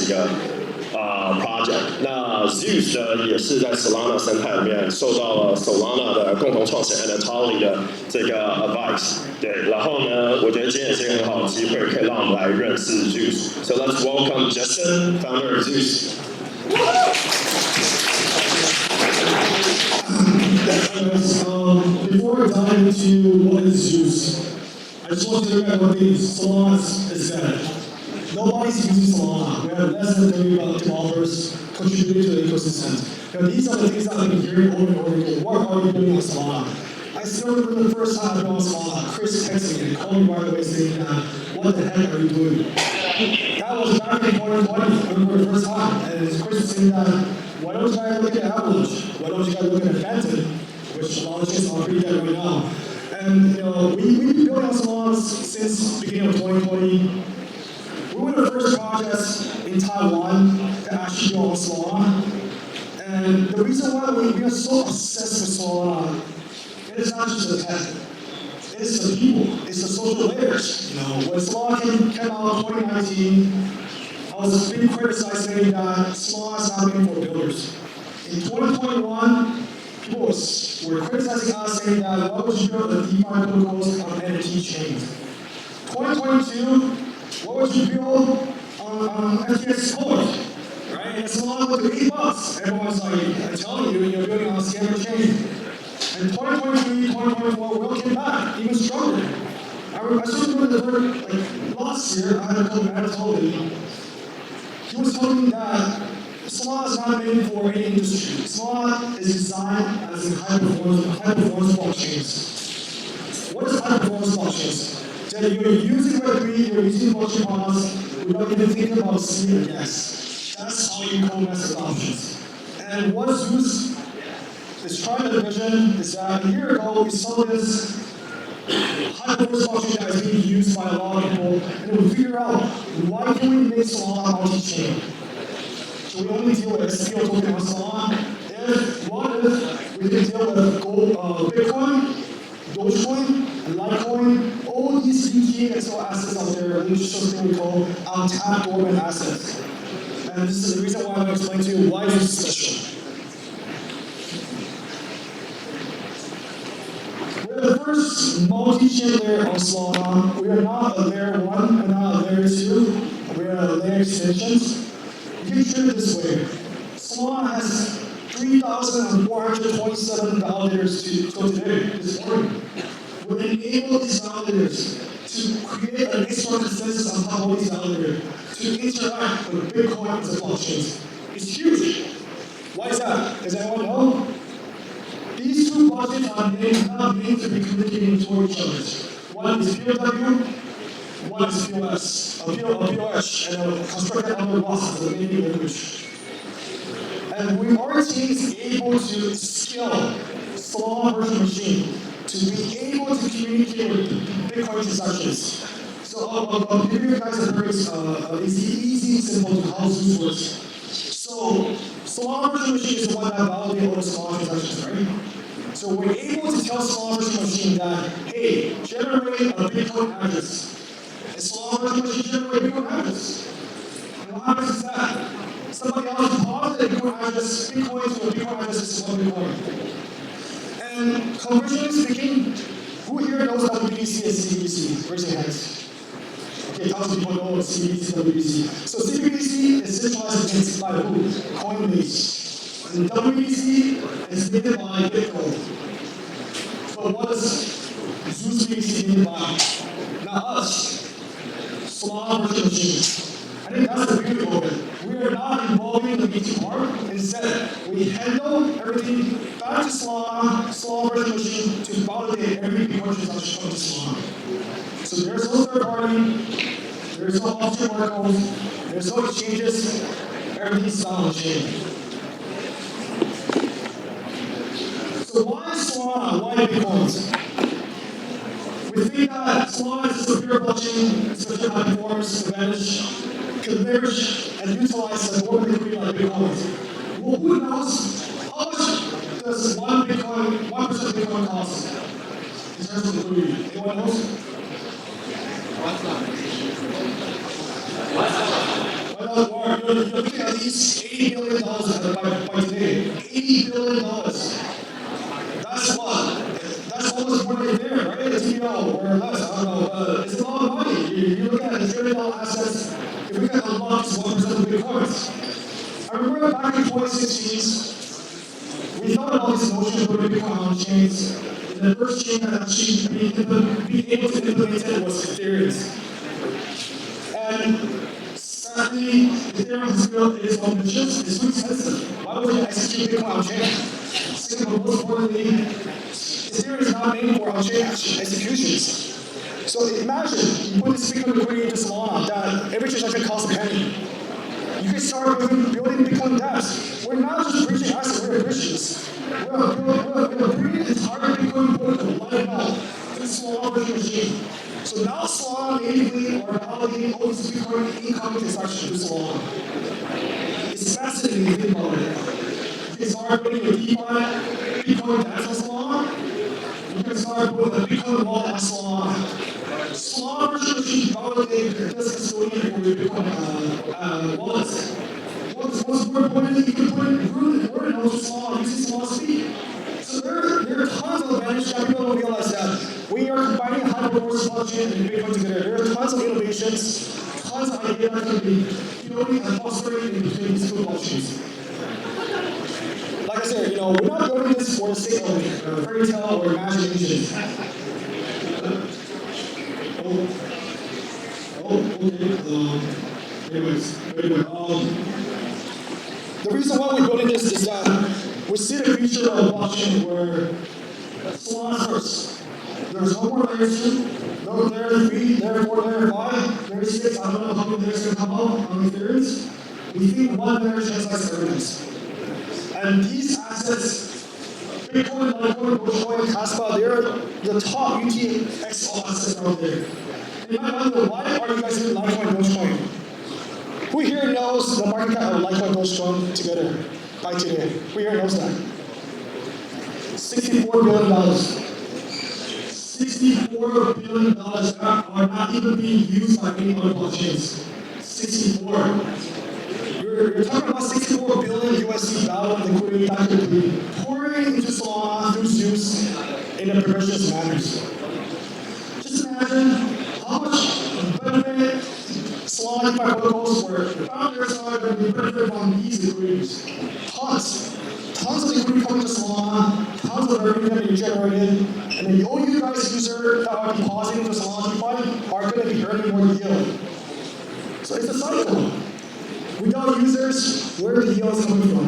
个project。那 Zeus 呢，也是在 Solana 生态里面受到了 Solana 的共同创始人 Anatoly 的这个 advice。对，然后呢，我觉得今天也是一个很好的机会，可以让我们来认识 Zeus。So let's welcome Justin, founder of Zeus. Before we dive into what is Zeus, I just want to remember one thing: Solana is dead. Nobody's using Solana. We have less than 30 developers contributing to the ecosystem. These are the things that I've been hearing over and over again. What are you doing on Solana? I still remember the first time I got on Solana, Chris texted me and called me right away saying, what the heck are you doing? That was back in 2020, I remember the first time. And Chris was saying that, why don't you guys look at Avalanche? Why don't you guys look at Phantom? Which a lot of things are pretty dead right now. And we've been building on Solana since the beginning of 2020. We were the first project in Taiwan to actually go on Solana. And the reason why we are so obsessed with Solana, it is not just the tech. It's the people. It's the social layers. When Solana came out in 2019, I was being criticized saying that Solana is not made for builders. In 2021, people were criticizing us saying that why would you build a DeFi protocols on NFT chains? 2022, what would you build on FTX coin? Right? And Solana went to $8. Everyone's like, I'm telling you, you're building on a scammer chain. And 2023, 2024, we all came back, even stronger. I still remember last year, I had a couple of Anatoly. He was telling me that Solana is not made for any industry. Solana is designed as a high-performance blockchains. What is high-performance blockchains? That you're using Web3, you're using blockchain pods without even thinking about speed and gas. That's how you co-master adoptions. And what Zeus is trying to envision is that a year ago we saw this high-performance blockchain that is being used by a lot of people, and we figure out why can we make Solana multi-chain? So we only deal with SPO token on Solana. What if we can deal with Bitcoin, Dogecoin, and Litecoin, all these UTXO assets out there, which is something we call untapped dormant assets. And this is the reason why I'm going to explain to you why this is special. We're the first multi-chain layer on Solana. We are not a layer 1, we're not a layer 2, we're a layer extension. You can treat it this way. Solana has 3,427 validators till today, this morning. We enable these validators to create an extra consensus on top of these validators to interact with Bitcoin as a blockchain. It's huge. Why is that? Does anyone know? These two blockchains are not made to be communicating toward each other. One is POW, one is POS, a POS, and a constructed under blocks of the main language. And our team is able to scale Solana virtual machine to be able to communicate with Bitcoin transactions. So I'll give you guys a very easy, simple to how Zeus works. So Solana virtual machine is the one that validates all the Solana transactions, right? So we're able to tell Solana virtual machine that, hey, generate a Bitcoin address. And Solana virtual machine generate a Bitcoin address. And what happens is that somebody else deposited a Bitcoin address, Bitcoin to a Bitcoin address is one Bitcoin. And conventionally speaking, who here knows WBTC and CBDC? Raise your hands. Okay, tons of people know CBDC and WBTC. So CBDC is centralized against by who? Coinbase. And WBTC is needed by Bitcoin. But what is Zeus BTC needed by? Not us. Solana virtual machine. I think that's the beauty of it. We are not involving the BT part. Instead, we handle everything back to Solana virtual machine to validate every Bitcoin transaction coming to Solana. So there's no third party, there's no offchain workloads, there's no exchanges, everything's on the chain. So why Solana? Why Bitcoins? We think that Solana is a superior blockchain, especially high performance advantage, can leverage and utilize the more liquidity like Bitcoin. Well, who knows how much does 1% Bitcoin cost in terms of liquidity? Anyone knows? Why not? you're looking at least $80 billion by today. $80 billion. That's what? That's almost more than there, right? It's TBL or less, I don't know. But it's a lot of money. You look at the $1 trillion assets, if we can unlock 1% of Bitcoins. I remember back in 2016, we thought about this notion of putting Bitcoin on chains. And the first chain that actually being able to implement it was Ethereum. And sadly, Ethereum has built its own missions. It's too expensive. Why would you execute Bitcoin on chain? Second, but most importantly, Ethereum is not made for on chain executions. So imagine you put this Bitcoin liquidity into Solana that every transaction costs a penny. You can start building Bitcoin dApps. We're not just bridging assets, we're bridges. We're bringing the entire Bitcoin protocol right now to the Solana virtual machine. So now Solana natively or validating all these Bitcoin incoming transactions to Solana. It's fascinating to think about it. You can start building a DeFi Bitcoin dApps on Solana. You can start building a Bitcoin wallet on Solana. Solana virtual machine validated this custodian for your Bitcoin wallets. What's more important, you can put it through the word nodes to Solana using Solana speed. So there are tons of advantages that people don't realize that. We are combining high-performance blockchain and Bitcoin together. There are tons of innovations, tons of ideas that can be building and fostering in between these two blockchains. Like I said, we're not building this for the sake of fairy tale or imagination. The reason why we're building this is that we see the future of blockchain where Solana first. There's no more layer 2, no layer 3, layer 4, layer 5, layer 6, I don't know how many layers can come out on Ethereum. We think one layer translates everything. And these assets, Bitcoin, Litecoin, Dogecoin, Kaspa, they're the top UTXO assets out there. And you might wonder, why are you guys doing Litecoin, Dogecoin? Who here knows the market cap of Litecoin, Dogecoin together by today? Who here knows that? $64 billion. $64 billion that are not even being used by any other blockchains. 64. You're talking about 64 billion USD value of liquidity that could be pouring into Solana through Zeus in a permissionless manner. Just imagine how much benefit Solana DeFi protocols were. The founders are going to be benefit from these liquidities. Tons of liquidity coming to Solana, tons of revenue getting generated, and the OU-guys user that are depositing into Solana DeFi are going to be earning more yield. So it's a cycle. Without users, where are the yields coming from?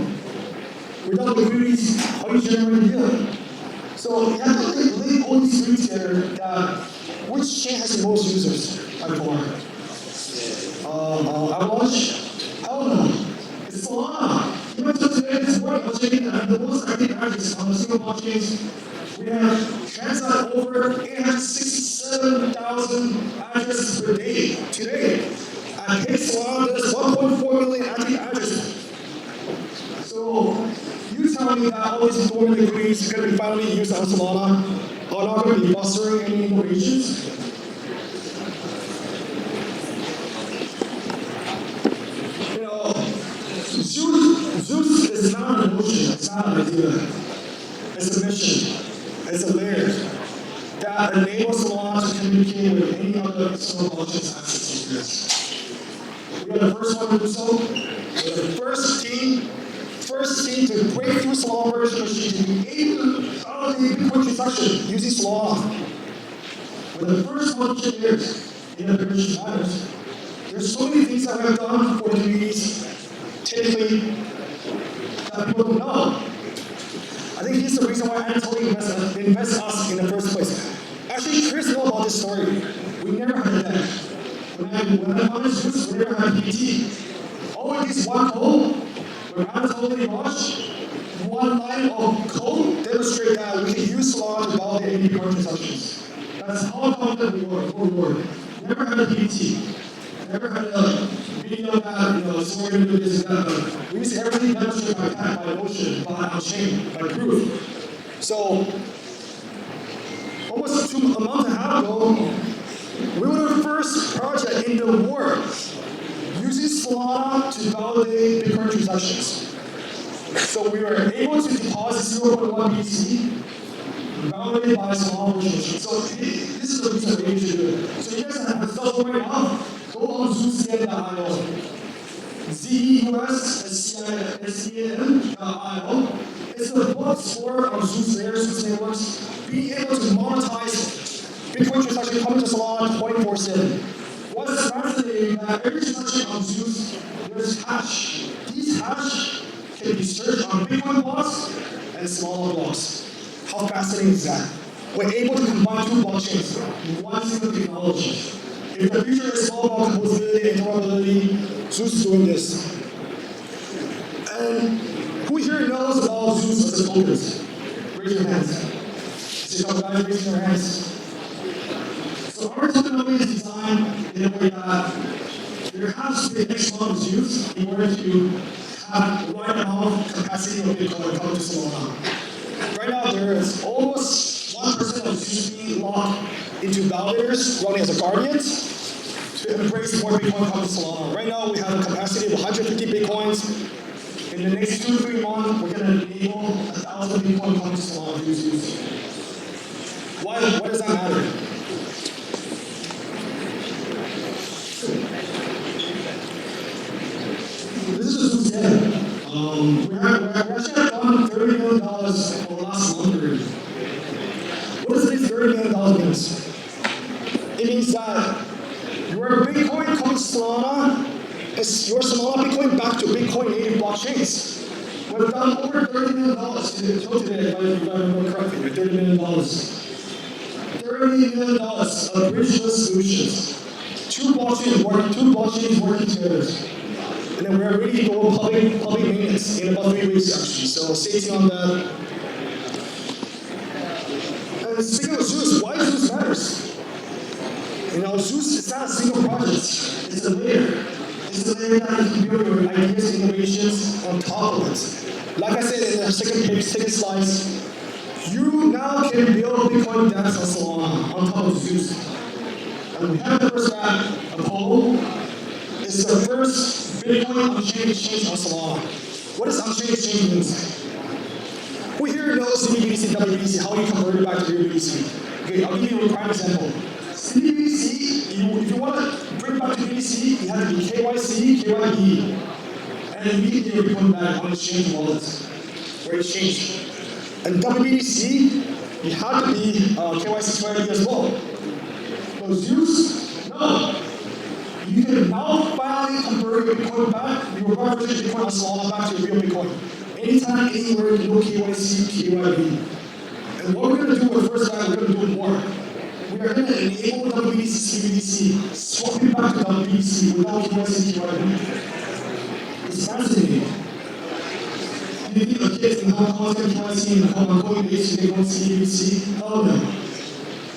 Without liquidities, how do you generate yield? So you have to link all these three together that which chain has the most users by far? Avalanche? Hell no. It's Solana. Even so today, this morning, I was checking the most active addresses on the single blockchains. We have transacted over 867,000 addresses per day today. And Solana does 1.4 million active addresses. So you tell me that all these dormant liquidities are going to be finally used on Solana are not going to be fostering any innovations? Zeus is not an emotion, it's not an idea. It's a mission, it's a layer that enables Solana to communicate with any other external blockchains access secrets. We are the first one to do so. We're the first team to break through Solana virtual machine to be able to validate Bitcoin transaction using Solana. We're the first one to years in the permission matters. There's so many things that we have done for the communities, typically, that people don't know. I think here's the reason why Anatoly invests us in the first place. Actually, Chris knows about this story. We never had a deck. When I founded Zeus, we never had a PT. All of this one code, when Anatoly launched, one line of code demonstrate that we can use Solana to validate any Bitcoin transactions. That's how confident we were. Never had a PT. Never had a video that, so we're going to do this and that. We used everything demonstrated by Notion, by on-chain, by proof. So, almost a month and a half ago, we were the first project in the world using using Solana to validate Bitcoin transactions. So we were able to deposit 0.1 BTC, validated by Solana virtual machine. So this is the reason why you should do it. So you guys have the stuff right now, go on ZeusNet.io. ZeusSCIN.io. It's the box for our Zeus layers, Zeus networks, being able to monetize Bitcoin transaction coming to Solana 24/7. What's fascinating is that every transaction on Zeus, there's hash. These hash can be searched on Bitcoin blocks and Solana blocks. How fascinating is that? We're able to combine two blockchains in one single technology. If the future is all about composability and interoperability, Zeus is doing this. And who here knows about Zeus as a tokens? Raise your hands. See some guys raising their hands. So our tokenomics is designed in a way that there has to be an X amount of Zeus in order to have the right amount of capacity of Bitcoin coming to Solana. Right now there is almost 1% of Zeus being locked into validators running as a guardians to embrace more Bitcoin coming to Solana. Right now we have a capacity of 150 Bitcoins. In the next 2 to 3 months, we're going to enable 1,000 Bitcoin coming to Solana to use. Why does that matter? This is Zeus Network. We actually have done $30 million for the last month already. What does this $30 million mean? It means that your Bitcoin comes to Solana, is your Solana Bitcoin back to Bitcoin native blockchains. We've done over $30 million until today, if I remember correctly, $30 million. $30 million of bridgeless solutions. Two blockchains working together. And then we're ready to go public maintenance in about 3 weeks actually, so stay tuned on that. And speaking of Zeus, why Zeus matters? You know, Zeus is not a single project, it's a layer. It's a layer that you can build your ideas and innovations on top of it. Like I said in the second slides, you now can build Bitcoin dApps on Solana on top of Zeus. And we have the first app, Apollo. It's the first Bitcoin on-chain exchange on Solana. What does on-chain exchange mean? Who here knows CBDC, WBDC, how you convert it back to your BDC? Okay, I'll give you a prime example. CBDC, if you want to bring it back to BDC, you have to be KYC, KYB. And you can get your Bitcoin back on exchange wallets or exchange. And WBDC, you have to be KYC, KYB as well. But Zeus, no. You can now finally convert your Bitcoin back, your virtual Bitcoin on Solana back to your real Bitcoin. Anytime, anywhere, no KYC, KYB. And what we're going to do with first time, we're going to do more. We are going to enable WBDC, CBDC, swap it back to WBDC without KYC, KYB. It's fascinating. Do you think the kids in Hong Kong can KYC and Hong Kong Coinbase, they don't see CBDC? Hell no.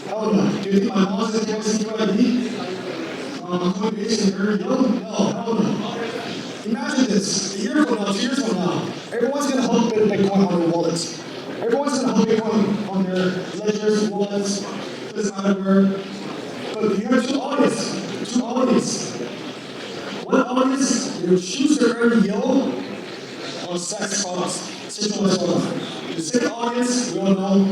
Hell no. Do you think my mom's going to KYC, KYB? Coinbase and url? No, hell no. Imagine this, a year from now, 2 years from now, everyone's going to hold Bitcoin on their wallets. Everyone's going to hold Bitcoin on their ledgers, wallets, doesn't matter where. But you have two audiences. One audience, you choose to earn yield on sex products, centralized products. The second audience, we all know,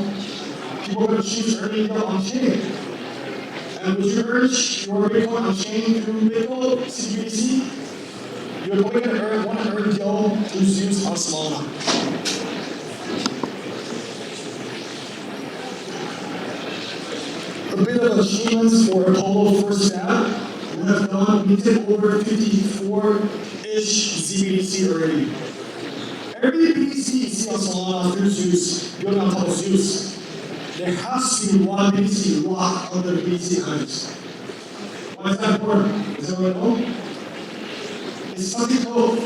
people are going to choose to earn yield on chain. And would you urge your Bitcoin on chain through Bitcoin, CBDC? You're going to want to earn yield through Zeus on Solana. A bit of achievements for Apollo first step. We have done, we did over 54-ish ZBDC already. Every BDC you see on Solana through Zeus, built on top of Zeus. There has to be one BDC locked under the BDC items. Why is that important? Does everyone know? It's something called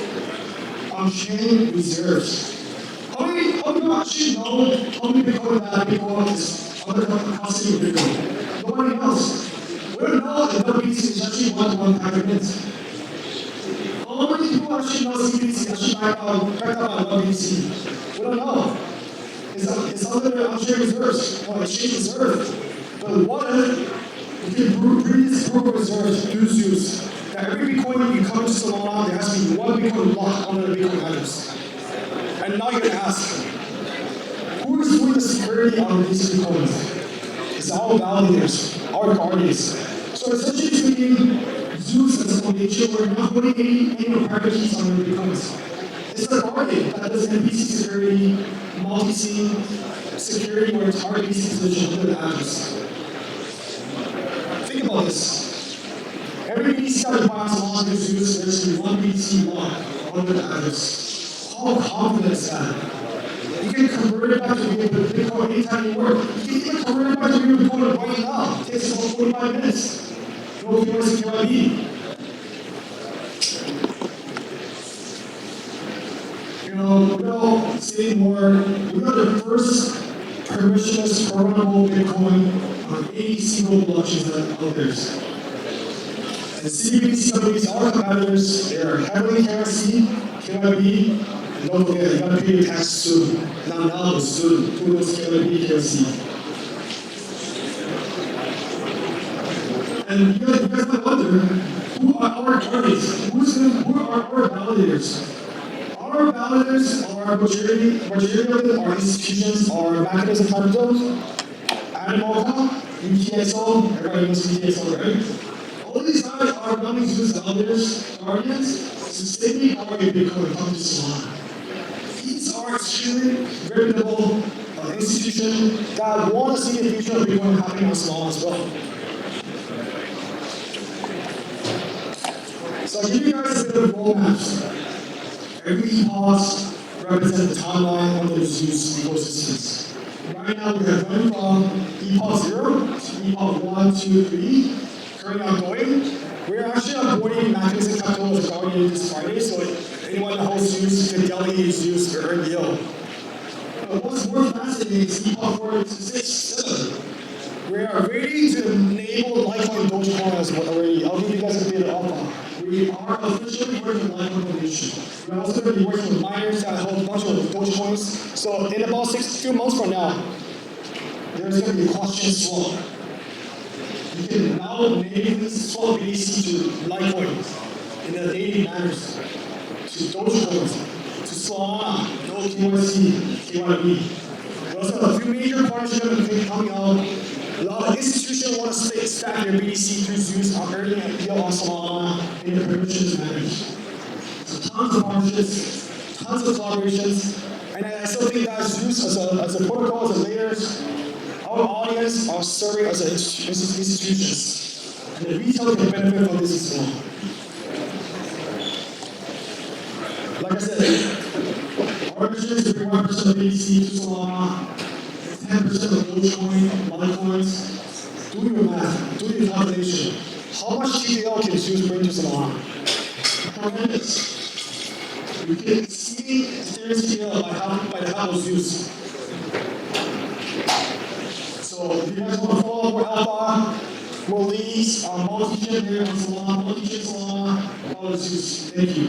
on-chain reserves. How many people actually know how many Bitcoin that Bitcoin is under the custody of Bitcoin? Nobody knows. We don't know that BDC is actually one-to-one packagement. How many people actually know CBDC actually backed up by one BDC? We don't know. It's under the on-chain reserves, or exchange reserve. But what if we can bring this proof of reserves through Zeus? that every Bitcoin you come into Solana, there has to be one Bitcoin block under the Bitcoin address. And now you're going to ask, who is doing the security on these Bitcoins? It's our validators, our guardians. So essentially speaking, Zeus as a foundation, we're not putting any private keys on the Bitcoins. It's a guardian that does MPC security, multi-sig security, or entire BC position under the address. Think about this. Every BC that you buy on Solana is Zeus, there's one BC block under the address. How confident is that? You can convert it back to Bitcoin anytime you work. You can even convert it back to Bitcoin right now. It takes about 45 minutes. No KYC, KYB. We'll say more. We are the first permissionless programmable Bitcoin on any single blockchain out there. And CBDC companies are competitors. They are heavily KYC, KYB. And don't forget, you gotta pay your tax soon. Not now, but soon. Who knows KYB, KYC? And you guys might wonder, who are our guardians? Who are our validators? Our validators are majority of them are institutions or mechanism type zones. Animoca, UTXO, everybody knows UTXO, right? All these guys are running Zeus validators, guardians, systemically guarding Bitcoin come to Solana. These are extremely reputable institutions that want to see the future of Bitcoin happening on Solana as well. So I'll give you guys a bit of roadmaps. Every epoch represents the timeline of the Zeus ecosystems. Right now we have went from epoch 0 to epoch 1, 2, 3, currently ongoing. We're actually onboarding mechanism capital as a guardian this Friday, so anyone that holds Zeus can delegate Zeus to earn yield. But what's more fascinating is epoch 4 to 6, 7. We are ready to enable Litecoin and Dogecoin as well already. I'll give you guys a bit of alpha. We are officially working with Litecoin Foundation. We're also going to be working with miners that hold a bunch of Dogecoins. So in about few months from now, there's going to be a question swap. You can now natively swap BTC to Litecoin in a daily manner, to Dogecoins, to Solana, no KYC, KYB. We also have a few major partnerships coming out. A lot of institutions want to stack their BTC through Zeus on earning a yield on Solana in a permissions manner. So tons of partnerships, tons of collaborations, and I still think that Zeus as a protocol, as a layers, our audience are serving as institutions, and the retail can benefit from this as well. Like I said, our mission is to bring 1% of BTC to Solana, 10% of Dogecoin, Litecoins. Do your math, do your calculation. How much TTL can Zeus bring to Solana? Tremendous. We can exceed Ethereum's TTL by the half of Zeus. So if you guys want to follow more alpha, more leads, multi-chain there on Solana, multi-chain Solana, follow Zeus. Thank you.